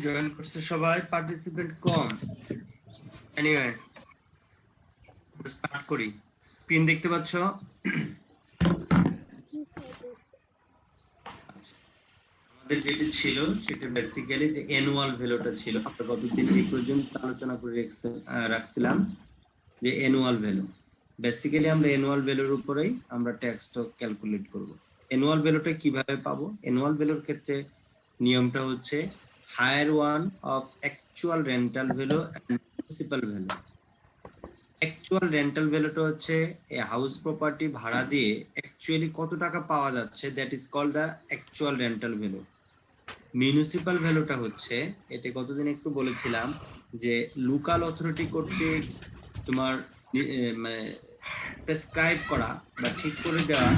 Join করছে সবাই, participant কম। Anyway start করি। স্ক্রিন দেখতে পাচ্ছ? আমাদের যেটা ছিল সেটা বেসিক্যালি যে অ্যানুয়াল ভ্যালুটা ছিল, আমরা গতদিন এই পর্যন্ত আলোচনা করে রাখছিলাম যে অ্যানুয়াল ভ্যালু। বেসিক্যালি আমরা অ্যানুয়াল ভ্যালুর উপরেই আমরা ট্যাক্সটা ক্যালকুলেট করব। অ্যানুয়াল ভ্যালুটা কিভাবে পাবো? অ্যানুয়াল ভ্যালুর ক্ষেত্রে নিয়মটা হচ্ছে higher one of actual rental value and principal value. Actual rental ভ্যালুটা হচ্ছে হাউস প্রপার্টি ভাড়া দিয়ে অ্যাকচুয়ালি কত টাকা পাওয়া যাচ্ছে, that is called the actual rental value. Municipal ভ্যালুটা হচ্ছে, এটা কতদিন একটু বলেছিলাম যে লোকাল অথরিটি কর্তৃক তোমার মানে প্রেসক্রাইব করা বা ঠিক করে দেওয়া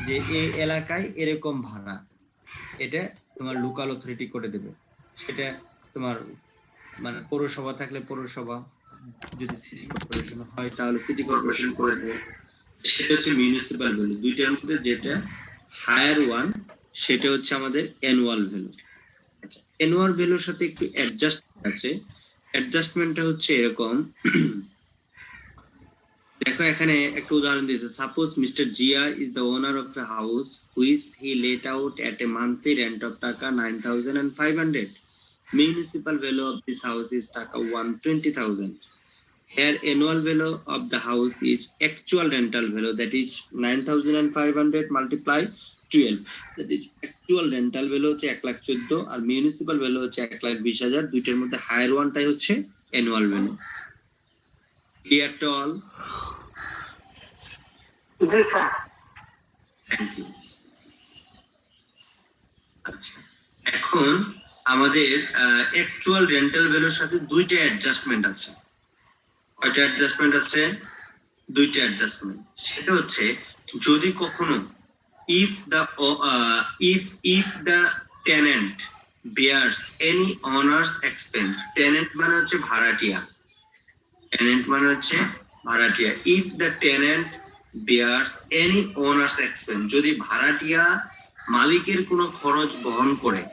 যে এই এলাকায় এরকম ভাড়া, এটা তোমার লোকাল অথরিটি করে দেবে। সেটা তোমার মানে পৌরসভা থাকলে পৌরসভা, যদি সিটি কর্পোরেশন হয় তাহলে সিটি কর্পোরেশন করে দেবে। সেটা হচ্ছে মিউনিসিপাল ভ্যালু। দুইটার মধ্যে যেটা হায়ার ওয়ান সেটা হচ্ছে আমাদের অ্যানুয়াল ভ্যালু। আচ্ছা, অ্যানুয়াল ভ্যালুর সাথে একটু অ্যাডজাস্টমেন্ট আছে। অ্যাডজাস্টমেন্টটা হচ্ছে এরকম, দেখো এখানে একটা উদাহরণ দিয়েছে। Suppose mister Zia is the owner of a house which he let out at A monthly rent of টাকা 9,500. Municipal value of this house is টাকা 120,000. Here annual value of the house is actual rental value, that is 9,500 multiply 12, that is actual rental value হচ্ছে 1,14,000 আর municipal value হচ্ছে 1,20,000। দুইটার মধ্যে higher ওয়ানটাই হচ্ছে annual value. Clear to all? জি sir. Thank you. আচ্ছা, এখন আমাদের অ্যাকচুয়াল রেন্টাল ভ্যালুর সাথে দুইটা অ্যাডজাস্টমেন্ট আছে। কয়টা অ্যাডজাস্টমেন্ট আছে? দুইটা অ্যাডজাস্টমেন্ট। সেটা হচ্ছে যদি কখনো if the tenant bears any owner's expense, tenant মানে হচ্ছে ভাড়াটিয়া, tenant মানে হচ্ছে ভাড়াটিয়া। if the tenant bears any owner's expense, যদি ভাড়াটিয়া মালিকের কোনো খরচ বহন করে,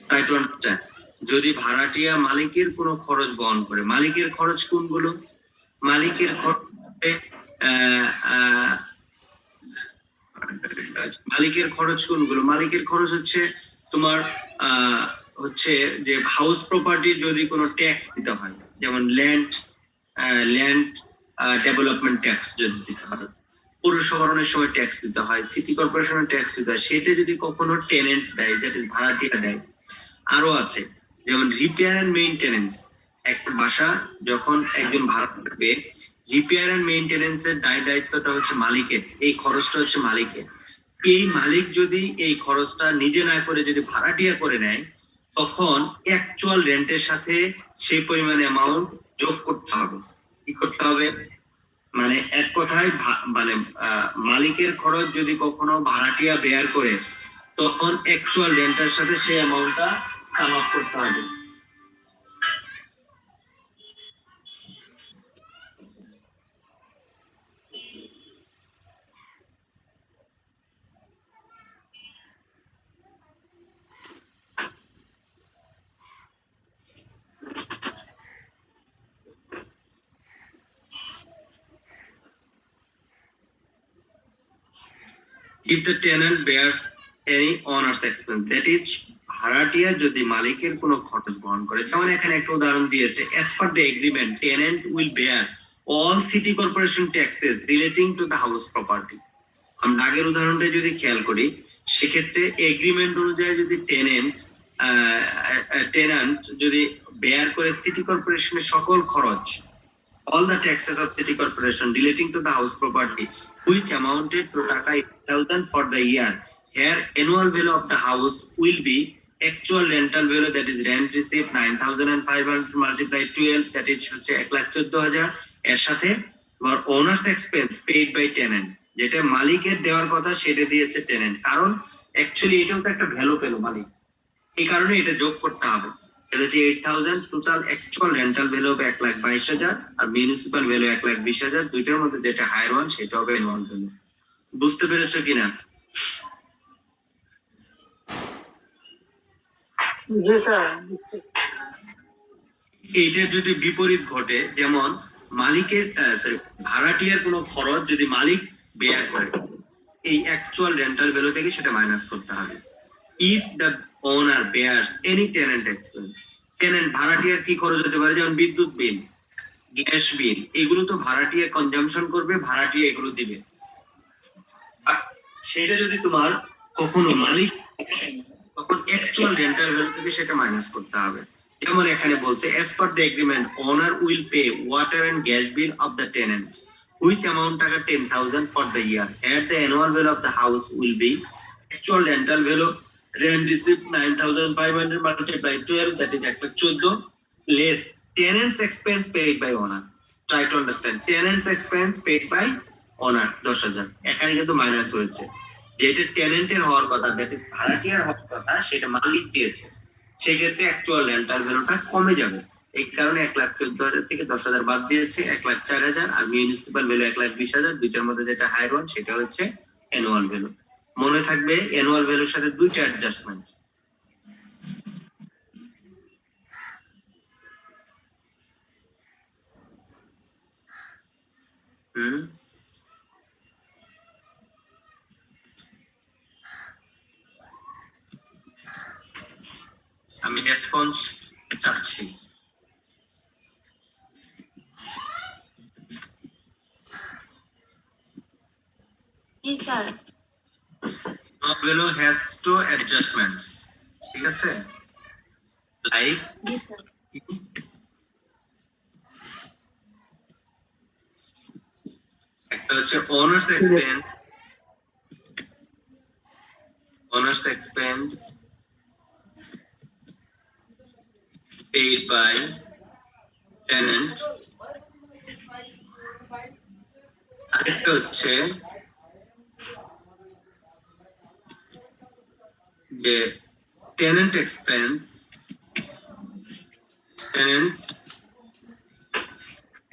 try to understand, যদি ভাড়াটিয়া মালিকের কোনো খরচ বহন করে, মালিকের খরচ কোনগুলো? মালিকের খরচ মালিকের খরচ কোনগুলো? মালিকের খরচ হচ্ছে তোমার হচ্ছে যে হাউস প্রপার্টির যদি কোনো ট্যাক্স দিতে হয়, যেমন ল্যান্ড ডেভেলপমেন্ট ট্যাক্স যদি দিতে হয়, পৌরসভার অনেক সময় ট্যাক্স দিতে হয়, সিটি কর্পোরেশনের ট্যাক্স দিতে হয়, সেটা যদি কখনো টেনেন্ট দেয়, যেটা ভাড়াটিয়া দেয়। আরো আছে যেমন রিপেয়ার এন্ড মেইনটেনেন্স। একটা বাসা যখন একজন ভাড়া থাকবে, রিপেয়ার এন্ড মেইনটেনেন্স এর দায়িত্বটা হচ্ছে মালিকের, এই খরচটা হচ্ছে মালিকের। এই মালিক যদি এই খরচটা নিজে না করে যদি ভাড়াটিয়া করে নেয়, তখন অ্যাকচুয়াল রেন্টের সাথে সেই পরিমাণ অ্যামাউন্ট যোগ করতে হবে। কি করতে হবে? মানে এক কথায় মানে মালিকের খরচ যদি কখনো ভাড়াটিয়া বেয়ার করে, তখন অ্যাকচুয়াল রেন্টের সাথে সেই অ্যামাউন্টটা সাম আপ করতে হবে। If the tenant bears any owner's expense, that is ভাড়াটিয়া যদি মালিকের কোনো খরচ বহন করে, যেমন এখানে একটা উদাহরণ দিয়েছে, as per the agreement tenant will bear all city corporation taxes relating to the house property. আমরা আগের উদাহরণটা যদি খেয়াল করি, সেক্ষেত্রে এগ্রিমেন্ট অনুযায়ী যদি টেনান্ট যদি বেয়ার করে সিটি কর্পোরেশনের সকল খরচ, all the taxes of city corporation relating to the house property which amounted to টাকা 8,000 for the year, here annual value of the house will be actual rental value, that is rent received 9,500 multiplied 12, that is হচ্ছে 1,14,000। এর সাথে তোমার owners expense paid by tenant, যেটা মালিকের দেওয়ার কথা সেটা দিয়েছে টেনেন্ট, কারণ অ্যাকচুয়ালি এটাও তো একটা ভ্যালু পেল মালিক। এই কারণে এটা যোগ করতে হবে। এটা হচ্ছে 8,000, টোটাল অ্যাকচুয়াল রেন্টাল ভ্যালু হবে 1,22,000 আর মিউনিসিপাল ভ্যালু 1,20,000। দুইটার মধ্যে যেটা হায়ার ওয়ান সেটা হবে অ্যানুয়াল ভ্যালু। বুঝতে পেরেছো কিনা? জি স্যার। এইটার যদি বিপরীত ঘটে, যেমন মালিকের ভাড়াটিয়ার কোনো খরচ যদি মালিক বেয়ার করে, এই অ্যাকচুয়াল রেন্টাল ভ্যালু থেকে সেটা মাইনাস করতে হবে। If the owner bears any tenant expense, tenant ভাড়াটিয়ার কি খরচ হতে পারে, যেমন বিদ্যুৎ বিল, গ্যাস বিল, এগুলো তো ভাড়াটিয়া কনজাম্পশন করবে, ভাড়াটিয়া এগুলো দিবে। সেটা যদি তোমার কখনো মালিক, তখন অ্যাকচুয়াল রেন্টাল ভ্যালু থেকে সেটা মাইনাস করতে হবে। যেমন এখানে বলছে as per the agreement owner will pay water and gas bill of the tenant which amount টাকা 10,000 for the year at the annual value of the house will be actual rental value rent received 9,500 multiplied by 12, that is 1,14 less tenants expense paid by owner. Try to understand, tenants expense paid by owner 10,000, এখানে কিন্তু minus হয়েছে। যেটা টেনেন্টের হওয়ার কথা, that is ভাড়াটিয়ার হওয়ার কথা, সেটা মালিক দিয়েছে, সেক্ষেত্রে অ্যাকচুয়াল রেন্টাল ভ্যালুটা কমে যাবে। এই কারণে 1,14,000 থেকে 10,000 বাদ দিয়েছে, 1,04,000 আর মিউনিসিপাল ভ্যালু 1,20,000। দুইটার মধ্যে যেটা হায়ার ওয়ান সেটা হচ্ছে অ্যানুয়াল ভ্যালু। মনে থাকবে অ্যানুয়াল ভ্যালুর সাথে দুইটা অ্যাডজাস্টমেন্ট। আমি রেসপন্স চাচ্ছি। Yes, sir. Value has two adjustments. ঠিক আছে? Like Yes, sir. একটা হচ্ছে owners expense, owners expense paid by tenant, আরেকটা হচ্ছে যে tenant expense, tenants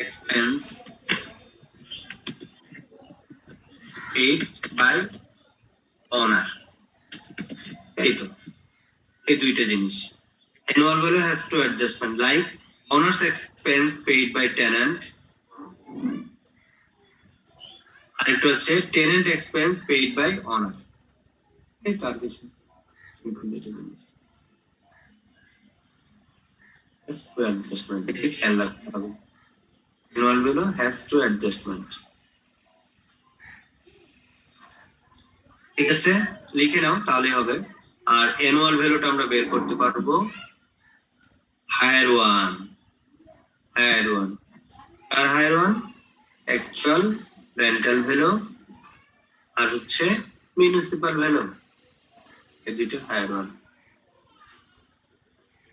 expense paid by owner। এই তো, এই দুইটা জিনিস। Annual value has two adjustment, like owner's expense paid by tenant, আর এটা হচ্ছে tenant expense paid by owner। এই তো, আর কিছু simple যেটা জিনিস। Has two adjustment, এটা খেয়াল রাখতে হবে। Annual value has two adjustment। ঠিক আছে, লিখে নাও তাহলে হবে। আর অ্যানুয়াল ভ্যালুটা আমরা বের করতে পারবো হায়ার ওয়ান, হায়ার ওয়ান আর higher one actual rental value আর হচ্ছে মিউনিসিপাল ভ্যালু, এই দুটো হায়ার ওয়ান।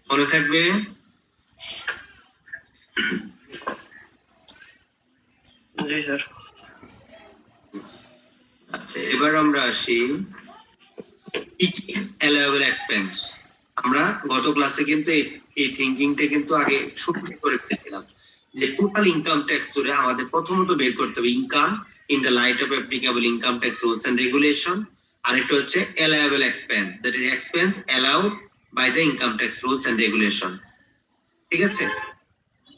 মনে থাকবে? জি স্যার। আচ্ছা, এবার আমরা আসি অ্যালাউয়েবল এক্সপেন্স। আমরা গত ক্লাসে কিন্তু এই থিংকিংটা কিন্তু আগে শুরু করে ফেলেছিলাম যে টোটাল ইনকাম ট্যাক্স ধরে আমাদের প্রথমত বের করতে হবে income in the light of applicable income tax rules and regulation, আর একটা হচ্ছে allowable expense, that is expense allowed by the income tax rules and regulation. ঠিক আছে,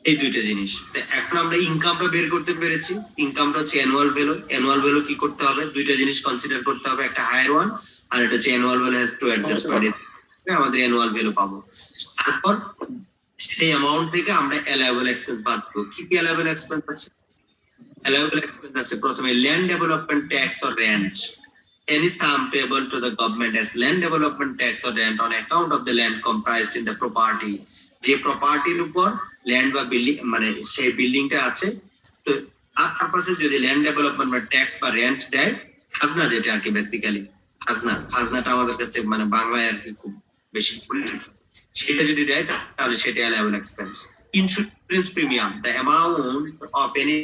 এই দুইটা জিনিস। এখন আমরা ইনকামটা বের করতে পেরেছি, ইনকামটা হচ্ছে অ্যানুয়াল ভ্যালু। অ্যানুয়াল ভ্যালু কি করতে হবে, দুইটা জিনিস কনসিডার করতে হবে, একটা হায়ার ওয়ান আর এটা হচ্ছে annual value has to adjust করে আমাদের অ্যানুয়াল ভ্যালু পাবো। তারপর সেই অ্যামাউন্ট থেকে আমরা অ্যালাউয়েবল এক্সপেন্স বাদ দেবো। কি কি অ্যালাউয়েবল এক্সপেন্স আছে? অ্যালাউয়েবল এক্সপেন্স আছে প্রথমে land development tax or rent, any sum payable to the government as land development tax or rent on account of the land comprised in the property। যে প্রপার্টির উপর ল্যান্ড বা building মানে সেই বিল্ডিংটা আছে, তো তার পারপাসে যদি ল্যান্ড ডেভেলপমেন্ট বা ট্যাক্স বা রেন্ট দেয়, খাজনা যেটা আর কি, বেসিক্যালি খাজনাটা আমাদের কাছে মানে বাংলায় আর কি খুব বেশি পরিচিত, সেটা যদি দেয় তাহলে সেটা allowable expense. Insurance premium, the amount of any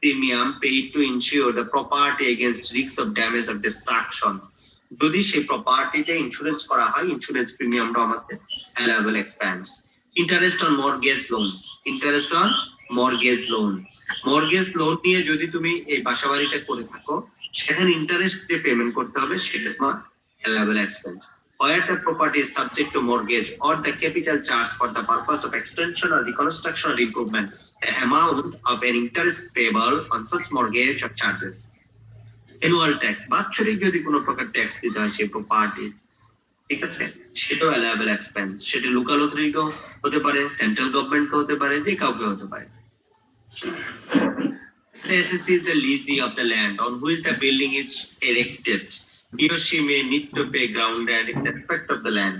premium paid to insure the property against risks of damage or destruction যদি সেই প্রপার্টিতে ইন্স্যুরেন্স করা হয়, ইন্স্যুরেন্স প্রিমিয়ামটা আমাদের allowable expense. Interest on mortgage loan, interest on mortgage loan, mortgage loan নিয়ে যদি তুমি এই বাসাবাড়িটা করে থাকো, সেখানে ইন্টারেস্ট যে পেমেন্ট করতে হবে সেটা তোমার allowable expense. Where the property is subject to mortgage or the capital charge for the purpose of extension or reconstruction or improvement, the amount of an interest payable on such mortgage or charges. Annual tax, বাৎসরিক যদি কোনো প্রকার tax দিতে হয় সেই property, ঠিক আছে, সেটাও allowable expense। সেটা লোকাল অথরিটিও হতে পারে, সেন্ট্রাল গভর্নমেন্ট হতে পারে, যে কাউকে হতে পারে। The assessee is the lessee of the land on which the building is erected. He or she may need to pay ground rent in respect of the land.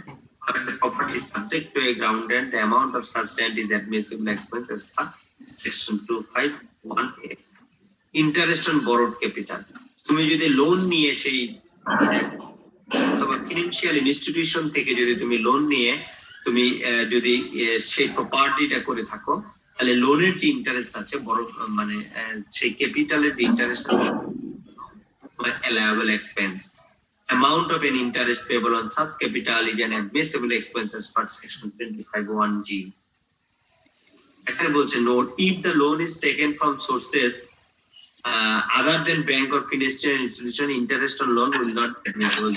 If the property is subject to a ground rent, the amount of such rent is admissible expense as per section 251A. Interest on borrowed capital. তুমি যদি loan নিয়ে সেই financial institution থেকে যদি তুমি loan নিয়ে তুমি যদি সেই প্রপার্টিটা করে থাকো, তাহলে লোনের যে ইন্টারেস্ট আছে বড় মানে সেই ক্যাপিটালের যে ইন্টারেস্ট আছে allowable expense. Amount of an interest payable on such capital is an admissible expense as per section 25(1)(g). একটা বলছে note, if the loan is taken from sources other than bank or financial institution, interest on loan will not be admissible.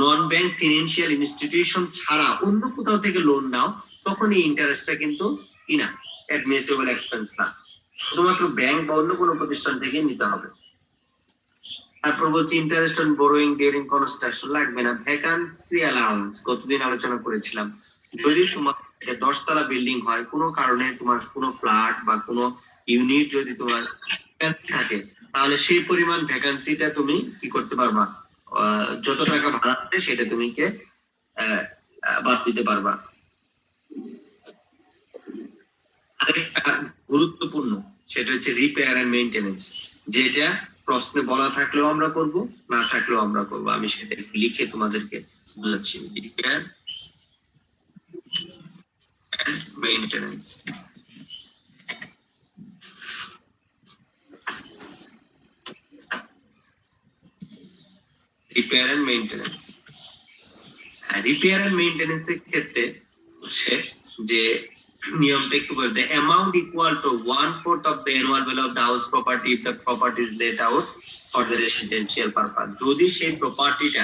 Non-bank financial institution ছাড়া অন্য কোথাও থেকে loan নাও, তখন এই ইন্টারেস্টটা কিন্তু কিনা admissible expense না, শুধুমাত্র ব্যাংক বা অন্য কোনো প্রতিষ্ঠান থেকে নিতে হবে। তারপর বলছি ইন্টারেস্ট অন বোরোইং ডিউরিং কনস্ট্রাকশন লাগবে না। ভ্যাকান্সি অ্যালাউন্স কতদিন আলোচনা করেছিলাম, যদি তোমার 10 তলা বিল্ডিং হয়, কোনো কারণে তোমার কোনো ফ্ল্যাট বা কোনো ইউনিট যদি তোমার থাকে, তাহলে সেই পরিমাণ ভ্যাকান্সিটা তুমি কি করতে পারবা, যত টাকা ভাড়া আছে সেটা তুমি কে বাদ দিতে পারবা। আরেকটা গুরুত্বপূর্ণ সেটা হচ্ছে রিপেয়ার এন্ড মেইনটেনেন্স, যেটা প্রশ্নে বলা থাকলেও আমরা করব, না থাকলেও আমরা করব। আমি সেটা লিখে তোমাদেরকে বলেছি, repair and maintenance. Repair and maintenance, repair and maintenance এর ক্ষেত্রে হচ্ছে যে নিয়মটা একটু বলে, the amount equal to 1/4 of the annual value of the house property if the property is let out for the residential purpose. যদি সেই প্রপার্টিটা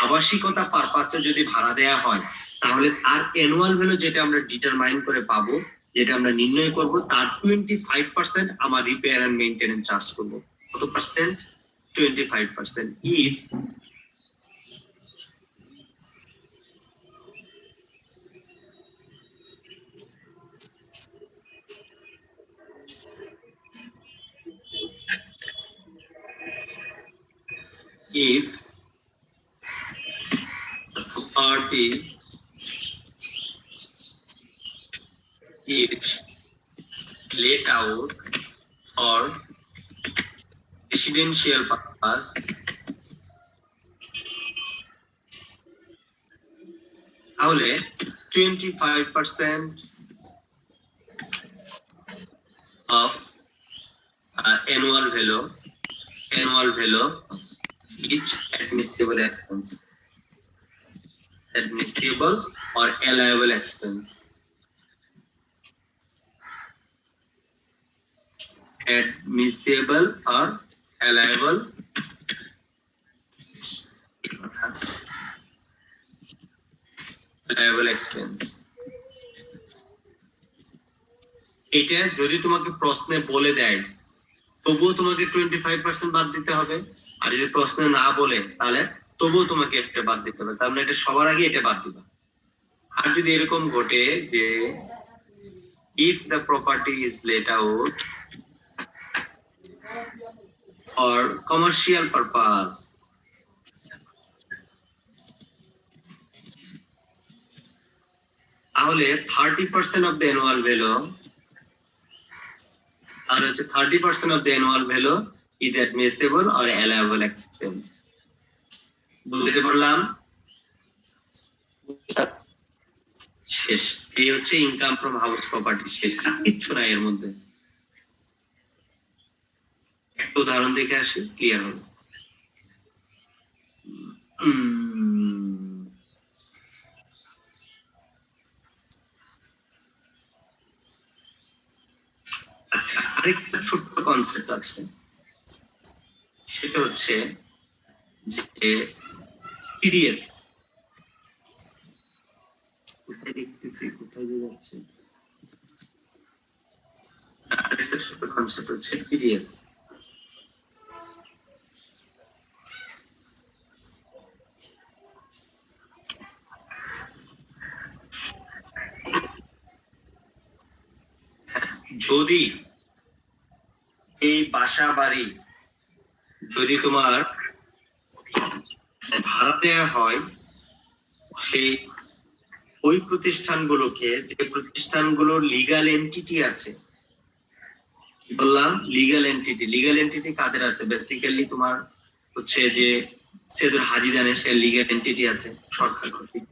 আবাসিকতা পারপাসে যদি ভাড়া দেয়া হয়, তাহলে তার অ্যানুয়াল ভ্যালু যেটা আমরা ডিটারমাইন করে পাবো, যেটা আমরা নির্ণয় করব, তার 25% আমার রিপেয়ার এন্ড মেইনটেনেন্স চার্জ করব। কত percent? 25%। If the property is let out for residential purpose, তাহলে 25% of annual value each admissible expense, admissible or allowable expense, admissible or allowable expense। এটা যদি তোমাকে প্রশ্নে বলে দেয়, তবুও তোমাকে 25% বাদ দিতে হবে, আর যদি প্রশ্নে না বলে তাহলে তবুও তোমাকে এটা বাদ দিতে হবে। তার মানে এটা সবার আগে এটা বাদ দিবা। আর যদি এরকম ঘটে যে if the property is let out for commercial purpose, তাহলে 30% of the annual value, আর হচ্ছে 30% of the annual value is admissible or allowable expense। বুঝতে পারলাম? শেষ। এই হচ্ছে ইনকাম ফ্রম হাউস প্রপার্টি শেষ, আর কিচ্ছু নাই এর মধ্যে। একটা উদাহরণ দেখে আসি, ক্লিয়ার হবে। আচ্ছা, আরেকটা ছোট্ট কনসেপ্ট আছে, সেটা হচ্ছে যে টিডিএস। কোথায় দেখতেছি, কোথায় যাচ্ছে, আরেকটা ছোট্ট কনসেপ্ট হচ্ছে টিডিএস। যদি এই বাসা বাড়ি যদি তোমার ভাড়া দেওয়া হয়, সেই ওই প্রতিষ্ঠানগুলোকে, যে প্রতিষ্ঠানগুলোর লিগ্যাল এন্টিটি আছে, কি বললাম, লিগ্যাল এন্টিটি। লিগ্যাল এন্টিটি কাদের আছে? বেসিক্যালি তোমার হচ্ছে যে সেজুর হাজিদানের সে লিগ্যাল এন্টিটি আছে সরকার কর্তৃক।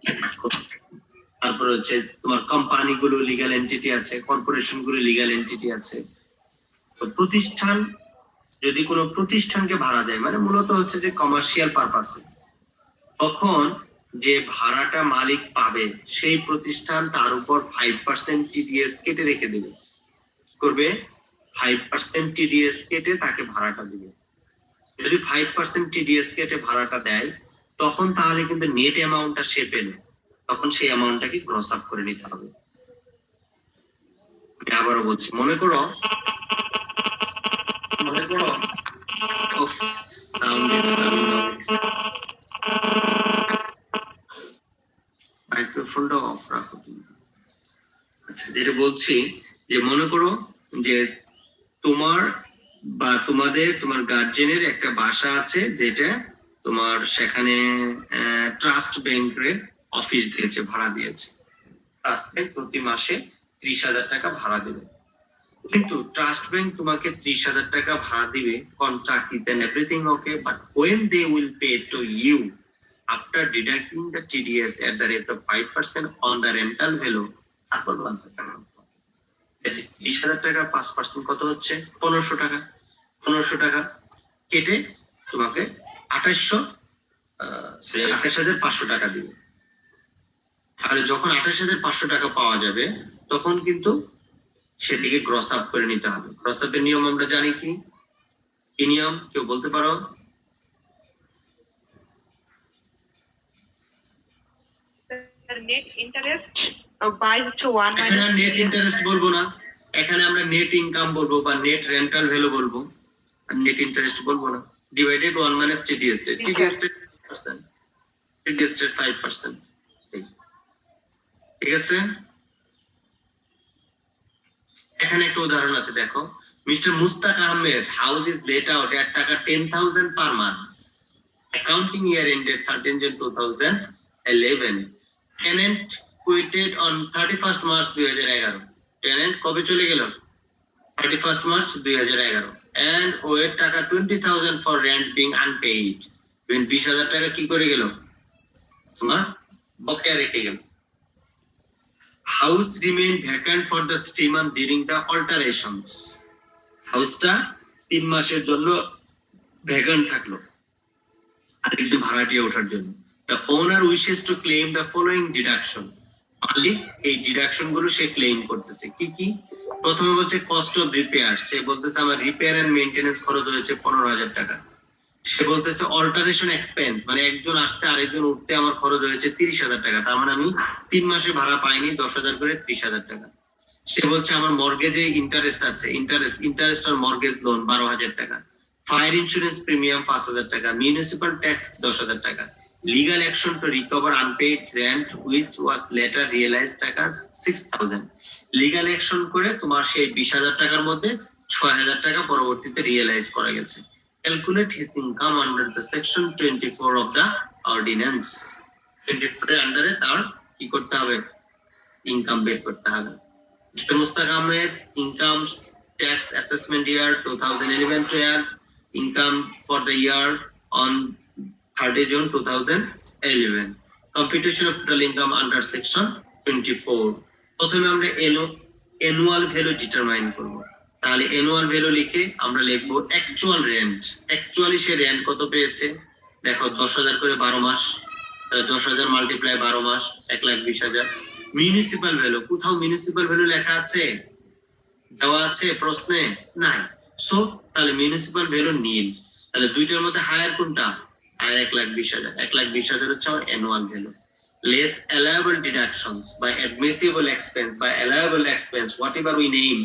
তারপর হচ্ছে তোমার কোম্পানিগুলো লিগ্যাল এন্টিটি আছে, কর্পোরেশন গুলো লিগ্যাল এন্টিটি আছে। তো প্রতিষ্ঠান যদি কোনো প্রতিষ্ঠানকে ভাড়া দেয়, মানে মূলত হচ্ছে যে কমার্শিয়াল পারপাসে, তখন যে ভাড়াটা মালিক পাবে সেই প্রতিষ্ঠান তার উপর 5% টিডিএস কেটে রেখে দেবে, করবে 5% টিডিএস কেটে তাকে ভাড়াটা দিবে। যদি 5% টিডিএস কেটে ভাড়াটা দেয়, তখন তাহলে কিন্তু নেট অ্যামাউন্টটা সে পেলে, তখন সেই অ্যামাউন্টটাকে ক্রস আপ করে নিতে হবে। আমি আবারও বলছি, মনে করো মাইক্রোফোনটা অফ রাখো তুমি। আচ্ছা, যেটা বলছি যে মনে করো যে তোমার বা তোমার গার্জেনের একটা বাসা আছে, যেটা তোমার সেখানে ট্রাস্ট ব্যাংকের অফিস দিয়েছে, ভাড়া দিয়েছে। ট্রাস্ট ব্যাংক প্রতি মাসে 30,000 টাকা ভাড়া দেবে। কিন্তু ট্রাস্ট ব্যাংক তোমাকে 30,000 টাকা ভাড়া দিবে, contract is and everything okay, but when they will pay to you after deducting the TDS at the rate of 5% on the rental value, তারপর 30,000 টাকা 5% কত হচ্ছে? 1500 টাকা। 1500 টাকা কেটে তোমাকে 28,500 টাকা দিবে। তাহলে যখন 28,500 টাকা পাওয়া যাবে, তখন কিন্তু সেটিকে ক্রস আপ করে নিতে হবে। ক্রস আপের নিয়ম আমরা জানি কি? কি নিয়ম কেউ বলতে পারো? নেট ইন্টারেস্ট বাই টু 1 এখানে নেট ইন্টারেস্ট বলবো না, এখানে আমরা নেট ইনকাম বলবো বা নেট রেন্টাল ভ্যালু বলবো, আর নেট ইন্টারেস্ট বলবো না। Divided 1 minus TDS rate. TDS rate 5%, TDS rate 5%। ঠিক আছে, এখানে একটা উদাহরণ আছে, দেখো। Mister Mustaq Ahmed house is let out at টাকা 10,000 per month. Accounting year ended 13 June 2011। Tenant quitted on 31st March 2011। Tenant কবে চলে গেল? 31st March 2011। and ওয়ের টাকা 20,000 ফর রেন্ট বিং আনপেইড। 20,000 টাকা কি করে গেল? তোমার বকেয়া রেখে গেল। House remained vacant for the 3 months during the alterations. হাউসটা 3 মাসের জন্য ভ্যাকান্ট থাকলো আরেকজন ভাড়াটিয়া ওঠার জন্য। The owner wishes to claim the following deduction. মালিক এই ডিডাকশন গুলো সে ক্লেম করতেছে। কি কি? প্রথমে বলছে কস্ট অফ রিপেয়ার, সে বলতেছে আমার রিপেয়ার এন্ড মেইনটেনেন্স খরচ হয়েছে 15,000 টাকা। সে বলতেছে অল্টারেশন এক্সপেন্স, মানে একজন আসতে আরেকজন উঠতে আমার খরচ হয়েছে 30,000 টাকা, তার মানে আমি 3 মাসে ভাড়া পাইনি, 10,000 করে 30,000 টাকা। সে বলছে আমার মর্গেজে ইন্টারেস্ট আছে, ইন্টারেস্ট অন মর্গেজ লোন 12,000 টাকা। ফায়ার ইন্স্যুরেন্স প্রিমিয়াম 5,000 টাকা। মিউনিসিপাল ট্যাক্স 10,000 টাকা। Legal action to recover unpaid rent which was later realised টাকা 6,000। লিগাল অ্যাকশন করে তোমার সেই 20,000 টাকার মধ্যে 6,000 টাকা পরবর্তীতে রিয়েলাইজ করা গেছে। Calculate his income under the section 24 of the ordinance। 24 এর আন্ডারে তার কি করতে হবে? ইনকাম বের করতে হবে। Mr. Mustaq Ahmed, income tax assessment year 2011-12, income for the year on 30 June 2011, computation of total income under section 24। প্রথমে আমরা annual value determine করব। তাহলে annual value লিখে আমরা লিখবো অ্যাকচুয়াল রেন্ট। অ্যাকচুয়ালি সে রেন্ট কত পেয়েছে? দেখো 10,000 করে 12 মাস, 10,000 মাল্টিপ্লাই 12 মাস, 1,20,000। মিউনিসিপাল ভ্যালু, কোথাও মিউনিসিপাল ভ্যালু লেখা আছে, দেওয়া আছে প্রশ্নে? নাই। সো তাহলে মিউনিসিপাল ভ্যালু নীল। তাহলে দুইটার মধ্যে হায়ার কোনটা? হায়ার 1,20,000। 1,20,000 হচ্ছে আমার annual value. Less allowable deductions by admissible expense, by allowable expense, whatever we name,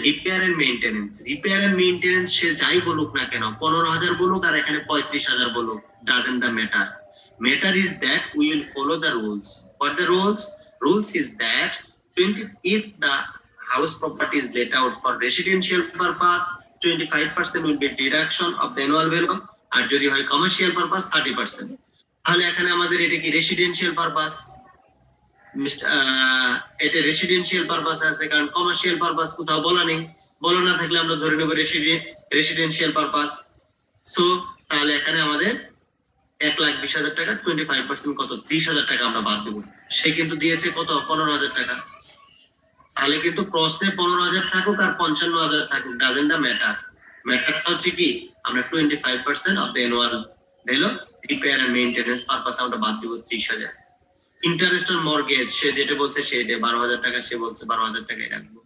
repair and maintenance. Repair and maintenance সে যাই বলুক না কেন, 15,000 বলুক আর এখানে 35,000 বলুক, doesn't the matter. Matter is that we will follow the rules. What the rules? Rules is that 20, if the house property is let out for residential purpose, 25% will be deduction of the annual value, আর যদি হয় commercial purpose 30%। তাহলে এখানে আমাদের এটা কি residential purpose? এটা residential purpose আছে, কারণ কমার্শিয়াল পারপাস কোথাও বলা নেই। বলা না থাকলে আমরা ধরে নেব রেসিডেন্সিয়াল পারপাস। সো তাহলে এখানে আমাদের 1,20,000 টাকা 25% কত? 30,000 টাকা আমরা বাদ দেবো। সে কিন্তু দিয়েছে কত? 15,000 টাকা। তাহলে কিন্তু প্রশ্নে 15,000 থাকুক আর 55,000 থাকুক, ডাজন্ট দ্য ম্যাটার। ম্যাটারটা হচ্ছে কি, আমরা 25% of the annual value repair and maintenance purpose আমরা বাদ দিব 30,000। ইন্টারেস্ট অন মর্গেজ, সে যেটা বলছে সেটা 12,000 টাকা, সে বলছে 12,000 টাকাই রাখবো।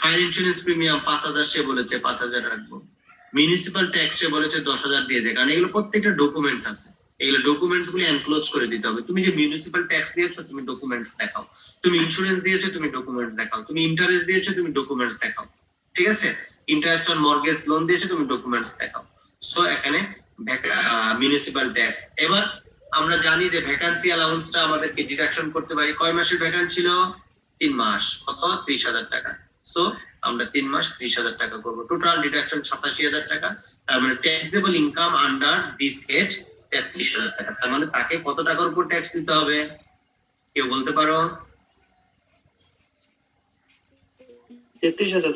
ফায়ার ইন্স্যুরেন্স প্রিমিয়াম 5,000, সে বলেছে 5,000 রাখবো। মিউনিসিপাল ট্যাক্স সে বলেছে 10,000 দিয়েছে, কারণ এগুলো প্রত্যেকটা ডকুমেন্টস আছে, এগুলো ডকুমেন্টস গুলো এনক্লোজ করে দিতে হবে। তুমি যে মিউনিসিপাল ট্যাক্স দিয়েছো তুমি ডকুমেন্টস দেখাও, তুমি ইন্স্যুরেন্স দিয়েছো তুমি ডকুমেন্টস দেখাও, তুমি ইন্টারেস্ট দিয়েছো তুমি ডকুমেন্টস দেখাও, ঠিক আছে? ইন্টারেস্ট অন মর্গেজ লোন দিয়েছো তুমি ডকুমেন্টস দেখাও। সো এখানে মিউনিসিপাল ট্যাক্স। এবার আমরা জানি যে ভ্যাকান্সি অ্যালাউন্সটা আমাদেরকে ডিডাকশন করতে পারি। কয় মাসের ভ্যাকান্সি ছিল? 3 মাস। কত? 30,000 টাকা। সো আমরা 3 মাস 30,000 টাকা করব। টোটাল ডিডাকশন 87,000 টাকা। তার মানে taxable income under this head 33,000 টাকা। তার মানে তাকে কত টাকার উপর ট্যাক্স দিতে হবে? কেউ বলতে পারো? 33,000।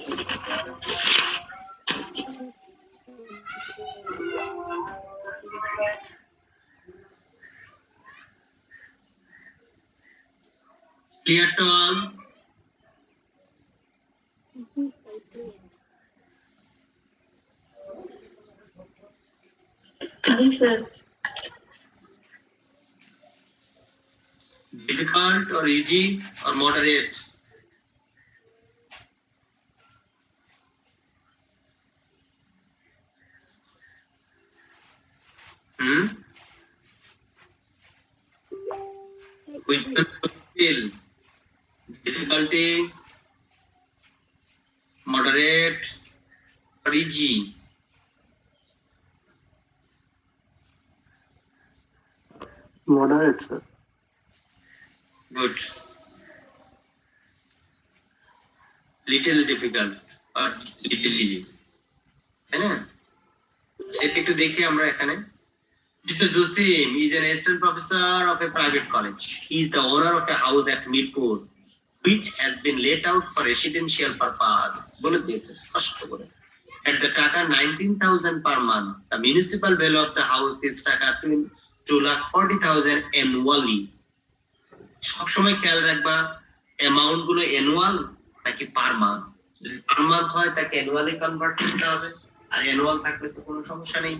Clear to all? Yes, sir. Difficult or easy or moderate? Which one feel? Difficulty, moderate or easy? Moderate, sir. Good. Little difficult or little easy? है ना? এটা একটু দেখি আমরা এখানে। Mr. Josim is an assistant professor of a private college. He is the owner of a house at Midpur, which has been let out for residential purpose. বলে দিয়েছে স্পষ্ট করে। At the টাকা 19,000 per month, the municipal value of the house is টাকা 2,40,000 annually. সবসময় খেয়াল রাখবা amount গুলো অ্যানুয়াল নাকি পার মান্থ। যদি পার মান্থ হয় তাকে অ্যানুয়ালি কনভার্ট করতে হবে, আর অ্যানুয়াল থাকলে তো কোনো সমস্যা নেই।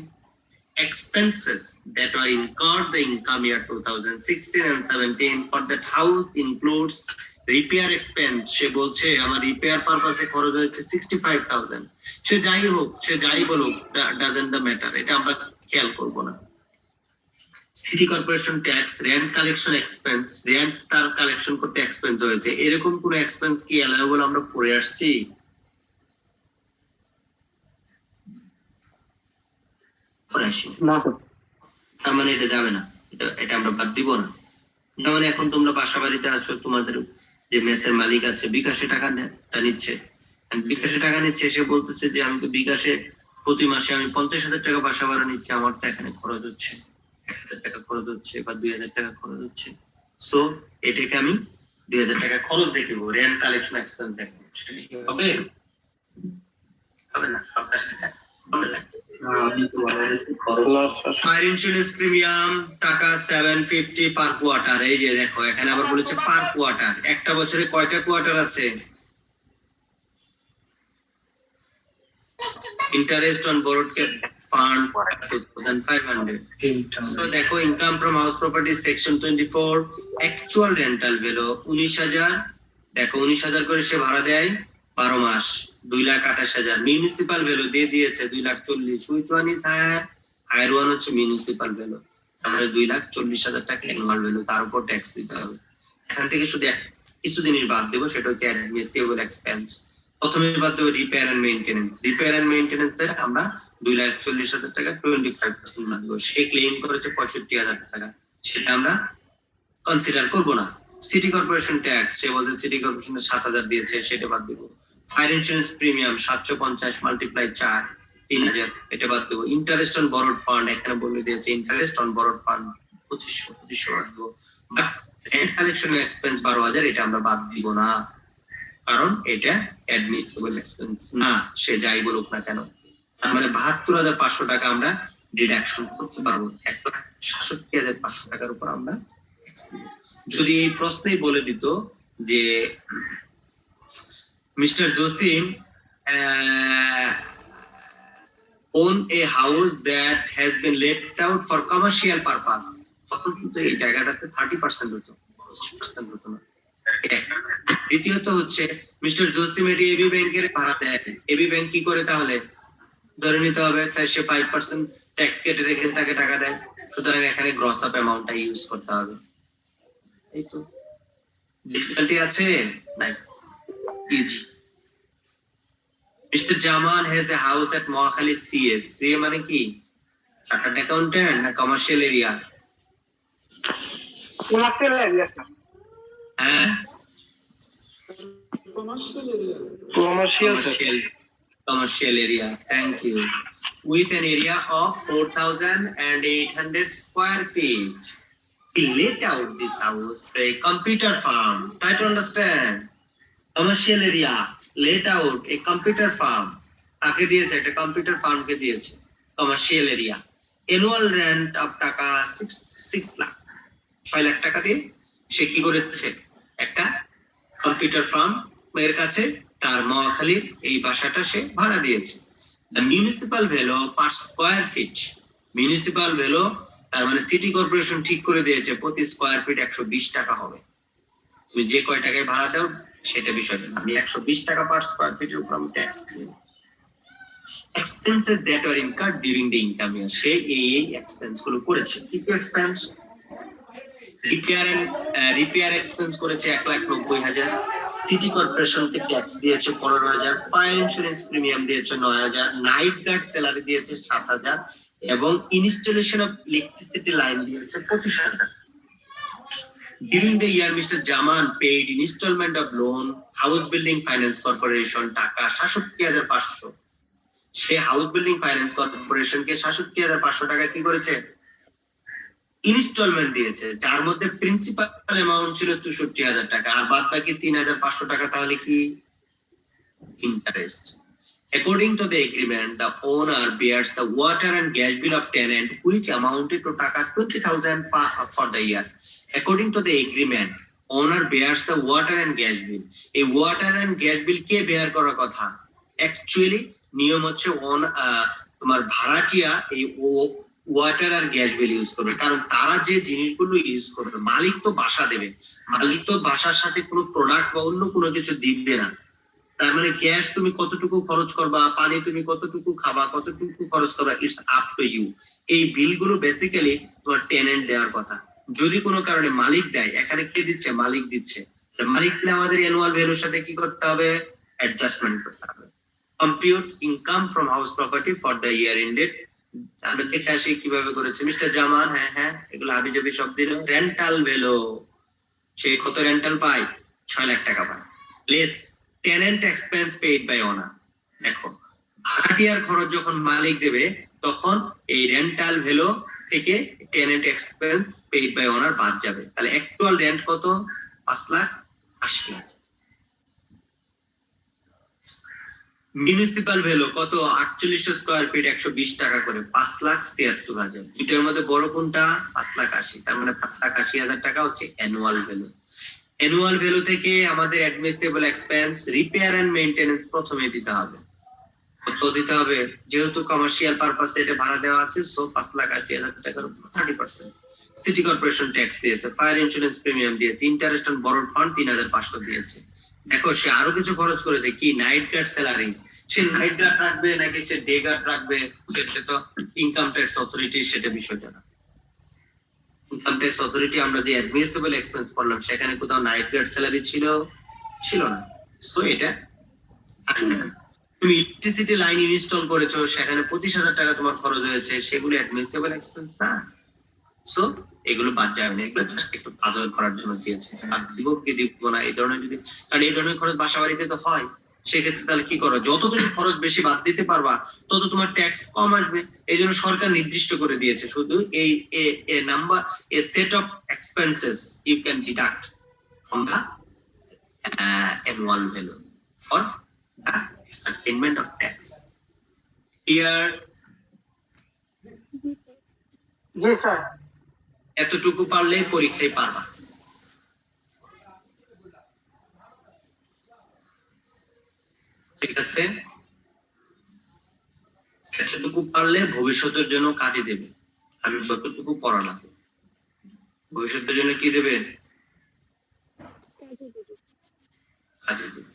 Expenses that are incurred the income year 2016 and 17 for that house includes repair expense. সে বলছে আমার রিপেয়ার পারপাসে খরচ হয়েছে 65,000। সে যাই হোক, সে যাই বলুক, ডাজন্ট দ্য ম্যাটার, এটা আমরা খেয়াল করব না। City corporation tax, rent collection expense, rent তার কালেকশন করতে এক্সপেন্স হয়েছে, এরকম কোন এক্সপেন্স কি অ্যালাউয়েবল আমরা পড়ে আসছি? না স্যার। তার মানে এটা যাবে না, এটা আমরা বাদ দিব না। যেমন এখন তোমরা বাসা বাড়িতে আছো, তোমাদের যে মেসের মালিক আছে বিকাশে টাকা নিচ্ছে, বিকাশে টাকা নিচ্ছে, সে বলতেছে যে আমি তো বিকাশে প্রতি মাসে আমি 50,000 টাকা বাসা ভাড়া নিচ্ছি, আমার তো এখানে খরচ হচ্ছে 1,000 টাকা খরচ হচ্ছে বা 2,000 টাকা খরচ হচ্ছে। সো এটাকে আমি 2,000 টাকা খরচ দেখিব, রেন্ট কালেকশন এক্সপেন্স দেখব, সেটা কি হবে? হবে না, সবটা সেটা হবে না। ফায়ার ইন্স্যুরেন্স প্রিমিয়াম টাকা 750 পার কোয়ার্টার। এই যে দেখো এখানে আবার বলেছে পার কোয়ার্টার। একটা বছরে কয়টা কোয়ার্টার আছে? Interest on borrowed fund 2,500. So দেখো income from house property section 24 actual rental value 19,000, দেখো 19,000 করে সে ভাড়া দেয় 12 মাস 2,28,000। মিউনিসিপাল ভ্যালু দিয়ে দিয়েছে 2,40,000। which one is higher? higher one হচ্ছে মিউনিসিপাল ভ্যালু। আমরা 2,40,000 টাকা অ্যানুয়াল ভ্যালু, তার উপর ট্যাক্স দিতে হবে। এখান থেকে শুধু কিছু জিনিস বাদ দেবো, সেটা হচ্ছে অ্যাডমিসিবল এক্সপেন্স। প্রথমে বাদ দেবো repair and maintenance. Repair and maintenance এর আমরা 2,40,000 টাকা 25% বাদ দেবো। সে ক্লেম করেছে 65,000 টাকা, সেটা আমরা কনসিডার করব না। সিটি কর্পোরেশন ট্যাক্স, সে বলতে সিটি কর্পোরেশনের 7,000 দিয়েছে, সেটা বাদ দেবো। ফায়ার ইন্স্যুরেন্স প্রিমিয়াম 750 মাল্টিপ্লাই 4 3,000, এটা বাদ দেবো। ইন্টারেস্ট অন বরোড ফান্ড, এখানে বলে দিয়েছে ইন্টারেস্ট অন বরোড ফান্ড 2500 বাদ দেবো। বাট রেন্ট কালেকশন এক্সপেন্স 12,000, এটা আমরা বাদ দিব না, কারণ এটা অ্যাডমিসিবল এক্সপেন্স না, সে যাই বলুক না কেন। তার মানে 72,500 টাকা আমরা ডিডাকশন করতে পারবো। 1,67,500 টাকার উপর আমরা ট্যাক্স দিব। যদি এই প্রশ্নেই বলে দিত যে mister Jasim own a house that has been let out for commercial purpose, তখন কিন্তু এই জায়গাটাতে 30% হতো, 25% হতো না। দ্বিতীয়ত হচ্ছে মিস্টার জসিম এটি এবি ব্যাংকের ভাড়া দেয়, এবি ব্যাংক কি করে তাহলে ধরে নিতে হবে, তাই সে 5% ট্যাক্স কেটে রেখে তাকে টাকা দেয়, সুতরাং এখানে গ্রস আপ অ্যামাউন্টটা ইউজ করতে হবে। এই তো ডিফিকাল্টি আছে নাই, easy. Mr. Jaman has a house at Moakhali CS. CA মানে কি? Chartered accountant না commercial area? Commercial area, sir. হ্যাঁ? Commercial area. Thank you. With an area of 4,800 square feet. He let out this house to a computer farm. Try to understand. Commercial area. Let out a computer farm. তাকে দিয়েছে, একটা computer ফার্মকে দিয়েছে commercial area. Annual rent of টাকা 6 লাখ, 6 লাখ টাকা দিয়ে সে কি করেছে, একটা কম্পিউটার ফার্ম এর কাছে তার মহাখালীর এই বাসাটা সে ভাড়া দিয়েছে। The municipal value per square feet, municipal value তার মানে সিটি কর্পোরেশন ঠিক করে দিয়েছে প্রতি স্কয়ার ফিট 120 টাকা হবে। তুমি যে কয় টাকায় ভাড়া দাও সেটা বিষয় না, আমি 120 টাকা পার স্কয়ার ফিটের উপর আমি ট্যাক্স দিই। Expenses that are incurred during the income year, সে এই এক্সপেন্স গুলো করেছে। কি কি এক্সপেন্স? রিপেয়ার এক্সপেন্স করেছে 1,90,000, সিটি কর্পোরেশনকে ট্যাক্স দিয়েছে 15,000, ফায়ার ইন্স্যুরেন্স প্রিমিয়াম দিয়েছে 9,000, নাইট গার্ড স্যালারি দিয়েছে 7,000 এবং ইনস্টলেশন অফ ইলেকট্রিসিটি লাইন দিয়েছে 25,000। During the year, Mr. Jaman paid installment of loan, House Building Finance Corporation টাকা 67,500। সে হাউস বিল্ডিং ফাইন্যান্স কর্পোরেশনকে 67,500 টাকা কি করেছে, ইনস্টলমেন্ট দিয়েছে, যার মধ্যে প্রিন্সিপাল অ্যামাউন্ট ছিল 64,000 টাকা, আর বাদ বাকি 3,500 টাকা তাহলে কি interest. According to the agreement, the owner bears the water and gas bill of tenant, which amounted to টাকা 20,000 for the year. According to the agreement, owner bears the water and gas bill. এই water and gas bill K bear করার কথা? Actually নিয়ম হচ্ছে তোমার ভাড়াটিয়া এই water আর gas bill use করবে, কারণ তারা যে জিনিসগুলো ইউজ করবে, মালিক তো বাসা দেবে, মালিক তো বাসার সাথে কোনো প্রোডাক্ট বা অন্য কোনো কিছু দিবে না। তার মানে গ্যাস তুমি কতটুকু খরচ করবা, পানি তুমি কতটুকু খাবা, কতটুকু খরচ করবা, ইটস আপ টু ইউ। এই বিলগুলো বেসিক্যালি তোমার টেনেন্ট দেওয়ার কথা। যদি কোনো কারণে মালিক দেয়, এখানে কে দিচ্ছে, মালিক দিচ্ছে, মালিক দিলে আমাদের অ্যানুয়াল ভ্যালুর সাথে কি করতে হবে, অ্যাডজাস্টমেন্ট করতে হবে। Compute income from house property for the year ended, আমরা দেখে আসি কিভাবে করেছে মিস্টার জামান। হ্যাঁ এগুলো হাবিজাবি সব দিল। রেন্টাল ভ্যালু, সে কত রেন্টাল পায়, 6 লাখ টাকা পায়, less tenant expense paid by owner. দেখো ভাড়াটিয়ার খরচ যখন মালিক দেবে তখন এই রেন্টাল ভ্যালু থেকে tenant expense paid by owner বাদ যাবে, তাহলে অ্যাকচুয়াল রেন্ট কত, 5,80,000। মিউনিসিপাল ভ্যালু কত, 48 স্কয়ার ফিট 120 টাকা করে, 5,76,000। দুইটার মধ্যে বড় কোনটা, 5,80,000, তার মানে 5,80,000 টাকা হচ্ছে অ্যানুয়াল ভ্যালু। অ্যানুয়াল ভ্যালু থেকে আমাদের admissible expense repair and maintenance প্রথমে দিতে হবে। কত দিতে হবে? যেহেতু কমার্শিয়াল পারপাসে এটা ভাড়া দেওয়া আছে, সো 5,80,000 টাকার 30%। সিটি কর্পোরেশন ট্যাক্স দিয়েছে, ফায়ার ইন্স্যুরেন্স প্রিমিয়াম দিয়েছে, ইন্টারেস্ট অন বরোড ফান্ড 3,500 দিয়েছে। দেখো সে আরো কিছু খরচ করেছে, কি নাইট গার্ড স্যালারি, সে নাইট গার্ড রাখবে নাকি সে ডে গার্ড রাখবে, সেটা তো ইনকাম ট্যাক্স অথরিটি, সেটা বিষয়টা না। ইনকাম ট্যাক্স অথরিটি আমরা যে অ্যাডমিনিস্ট্রেবল এক্সপেন্স করলাম, সেখানে কোথাও নাইট গার্ড স্যালারি ছিল না, সো এটা আসবে না। তুমি ইলেকট্রিসিটি লাইন ইনস্টল করেছো, সেখানে 25,000 টাকা তোমার খরচ হয়েছে, সেগুলো অ্যাডমিনিস্ট্রেবল এক্সপেন্স না, সো এগুলো বাদ যাবে না। এগুলো জাস্ট একটু পাজল করার জন্য দিয়েছে, আর দিব কি দিব না এই ধরনের, যদি কারণ এই ধরনের খরচ বাসা বাড়িতে তো হয়, সেক্ষেত্রে তাহলে কি করো, যত তুমি খরচ বেশি বাদ দিতে পারবা তত তোমার ট্যাক্স কম আসবে। এই জন্য সরকার নির্দিষ্ট করে দিয়েছে শুধু এই a number, a set of expenses you can deduct from the annual value for the ascertainment of tax. Here জি স্যার। এতটুকু পারলে পরীক্ষায় পারবা। ঠিক আছে, এতটুকু পারলে ভবিষ্যতের জন্য কাজে দেবে। আমি যতটুকু পড়ালাম ভবিষ্যতের জন্য কি দেবে, কাজে দেবে।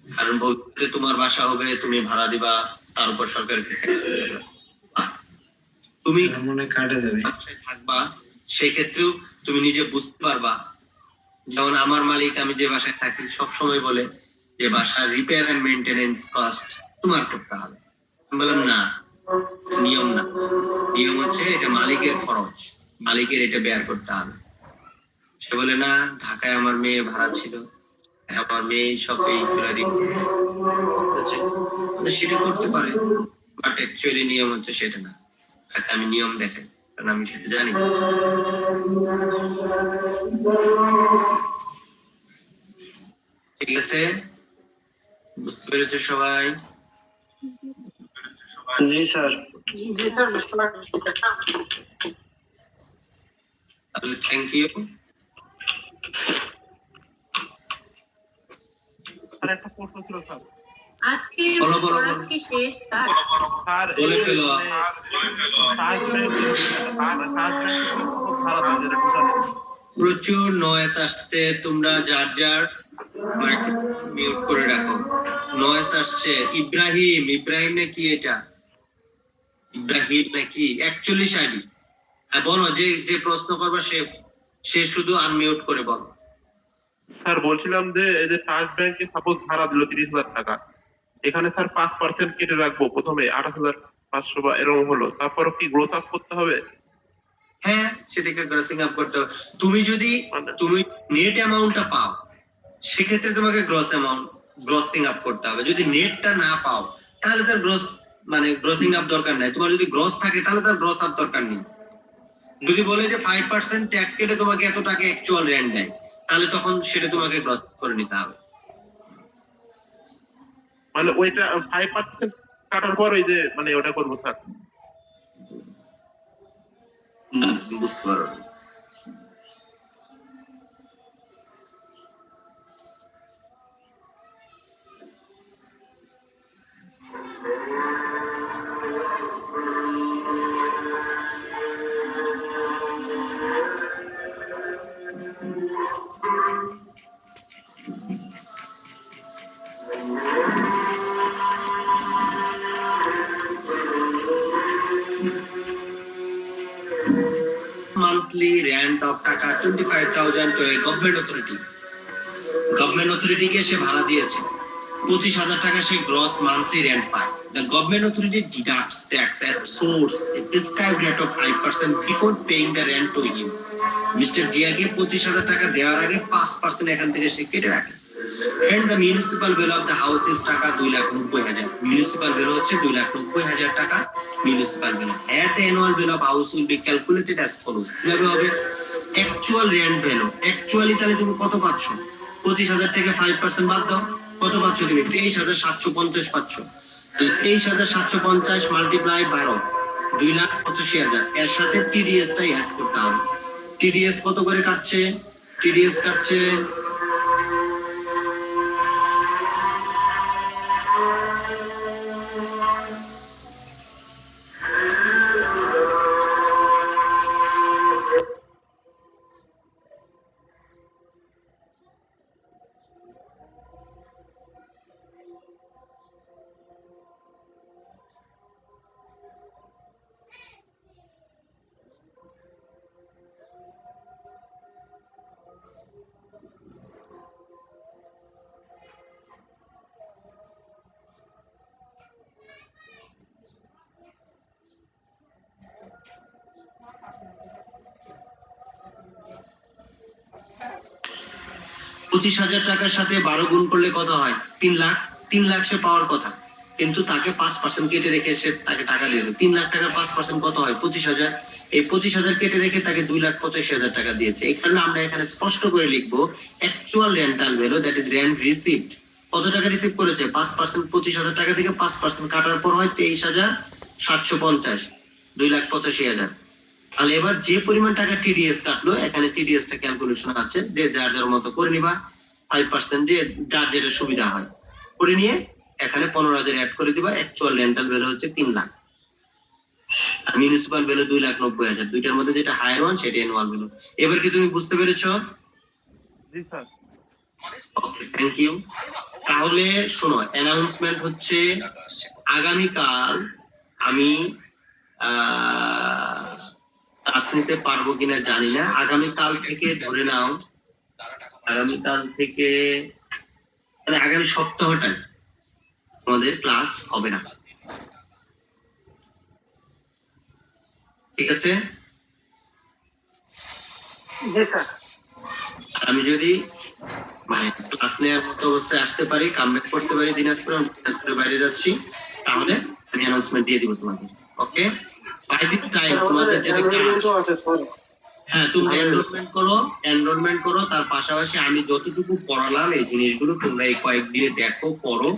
কারণ ভবিষ্যতে তোমার বাসা হবে, তুমি ভাড়া দিবা, তার উপর সরকারকে ট্যাক্স দেবে। তুমি মনে কাটে যাবে, বাসায় থাকবা, সেই ক্ষেত্রেও তুমি নিজে বুঝতে পারবা। যেমন আমার মালিক, আমি যে বাসায় থাকি, সব সময় বলে যে বাসার রিপেয়ার এন্ড মেইনটেনেন্স কস্ট তোমার করতে হবে। আমি বললাম না, নিয়ম না, নিয়ম হচ্ছে এটা মালিকের খরচ, মালিকের এটা বেয়ার করতে হবে। সে বলে না, ঢাকায় আমার মেয়ে ভাড়া ছিল, আমার মেয়ে সব এইগুলা সেটা করতে পারে, বাট অ্যাকচুয়ালি নিয়ম হচ্ছে সেটা না। তাকে আমি নিয়ম দেখাই, কারণ আমি সেটা জানি। ঠিক আছে, বুঝতে পেরেছো সবাই? জি স্যার। তাহলে থ্যাংক ইউ। আর একটা প্রশ্ন ছিল স্যার। আজকে বলো, বলো, পড়া বলো। কি শেষ স্যার? স্যার বলে ফেলো। প্রচুর নয়েজ আসছে, তোমরা যার যার মাইক্রোফোন মিউট করে রাখো। নয়েজ আসছে। ইব্রাহিম নাকি এটা? ইব্রাহিম নাকি 41 আইডি? বলো, যে প্রশ্ন করবা সে শুধু আনমিউট করে বলো। স্যার বলছিলাম যে এই যে ট্রাস্ট ব্যাংকে সাপোজ ভাড়া দিল 30,000 টাকা, এখানে স্যার 5% কেটে রাখবো, প্রথমে 28,500 বা এরকম হলো, তারপরও কি গ্রোথ আপ করতে হবে? হ্যাঁ, সেটাকে গ্রসিং আপ করতে হবে। তুমি যদি তুমি নেট অ্যামাউন্টটা পাও, সেক্ষেত্রে তোমাকে গ্রসিং আপ করতে হবে। যদি নেটটা না পাও, তাহলে তার গ্রসিং আপ দরকার নাই। তোমার যদি গ্রস থাকে, তাহলে তার গ্রস আপ দরকার নেই। যদি বলে যে 5% ট্যাক্স কেটে তোমাকে এত টাকা অ্যাকচুয়াল রেন্ট দেয়, তাহলে তখন সেটা তোমাকে গ্রস করে নিতে হবে। মানে ওইটা 5% কাটার পর ওই যে মানে ওটা করবো স্যার। বুঝতে পারো। monthly rent of টাকা 25,000 to a গভর্নমেন্ট অথরিটিকে সে ভাড়া দিয়েছে, 25,000 টাকা সে গ্রস মান্থলি রেন্ট পায়। The government authority deducts tax at source a prescribed rate of 5% before paying the rent to him. Mister জিয়াকে 25,000 টাকা দেওয়ার আগে 5% এখান থেকে সে কেটে রাখে। And the municipal value of the house is টাকা 2,90,000। মিউনিসিপাল ভ্যালু হচ্ছে 2,90,000 টাকা municipal value. And the annual value of house will be calculated as follows. কিভাবে হবে? অ্যাকচুয়াল রেন্ট ভ্যালু, অ্যাকচুয়ালি তাহলে তুমি কত পাচ্ছ? 25,000 থেকে 5% বাদ দাও, কত পাচ্ছ তুমি? 23,750 পাচ্ছ। 23,750 মাল্টিপ্লাই 12, 2,85,000। এর সাথে টিডিএস টাই অ্যাড করতে হবে। টিডিএস কত করে কাটছে? টিডিএস কাটছে 25,000 টাকার সাথে 12 গুণ করলে কত হয়? 3 লাখ। 3 লাখ সে পাওয়ার কথা, কিন্তু তাকে 5% কেটে রেখে সে তাকে টাকা দিয়েছে। 3 লাখ টাকার 5% কত হয়? 25,000। এই 25,000 কেটে রেখে তাকে 2,85,000 টাকা দিয়েছে। এই কারণে আমরা এখানে স্পষ্ট করে লিখবো actual rental value, that is rent received. কত টাকা রিসিভ করেছে? 5%। 25,000 টাকা থেকে 5% কাটার পর হয় 23,750, 2,85,000। তাহলে এবার যে পরিমাণ টাকা টিডিএস কাটলো, এখানে টিডিএস টা ক্যালকুলেশন আছে, যে যার যার মতো করে নিবা। 5% যে যার যেটা সুবিধা হয় করে নিয়ে এখানে 15,000 অ্যাড করে দিবা। অ্যাকচুয়াল রেন্টাল ভ্যালু হচ্ছে 3 লাখ, আর মিউনিসিপাল ভ্যালু 2,90,000। দুইটার মধ্যে যেটা হায়ার ওয়ান সেটা অ্যানুয়াল ভ্যালু। এবার কি তুমি বুঝতে পেরেছো? জি স্যার। Okay, thank you. তাহলে শোনো, অ্যানাউন্সমেন্ট হচ্ছে আগামীকাল আমি ক্লাস নিতে পারবো কিনা জানি না। আগামীকাল থেকে ধরে নাও, আগামীকাল থেকে মানে আগামী সপ্তাহটায় আমাদের ক্লাস হবে না, ঠিক আছে? জি স্যার। আমি যদি মানে ক্লাস নেওয়ার মতো অবস্থায় আসতে পারি, কামব্যাক করতে পারি দিনাজপুরে, আমি দিনাজপুরের বাইরে যাচ্ছি, তাহলে আমি অ্যানাউন্সমেন্ট দিয়ে দিব তোমাদের। ওকে, বাই দিস টাইম তোমাদের যেটা কাজ, আছে স্যার। হ্যাঁ তুমি এনরোলমেন্ট করো। তার পাশাপাশি আমি যতটুকু পড়ালাম এই জিনিসগুলো তোমরা এই কয়েকদিনে দেখো, পড়ো,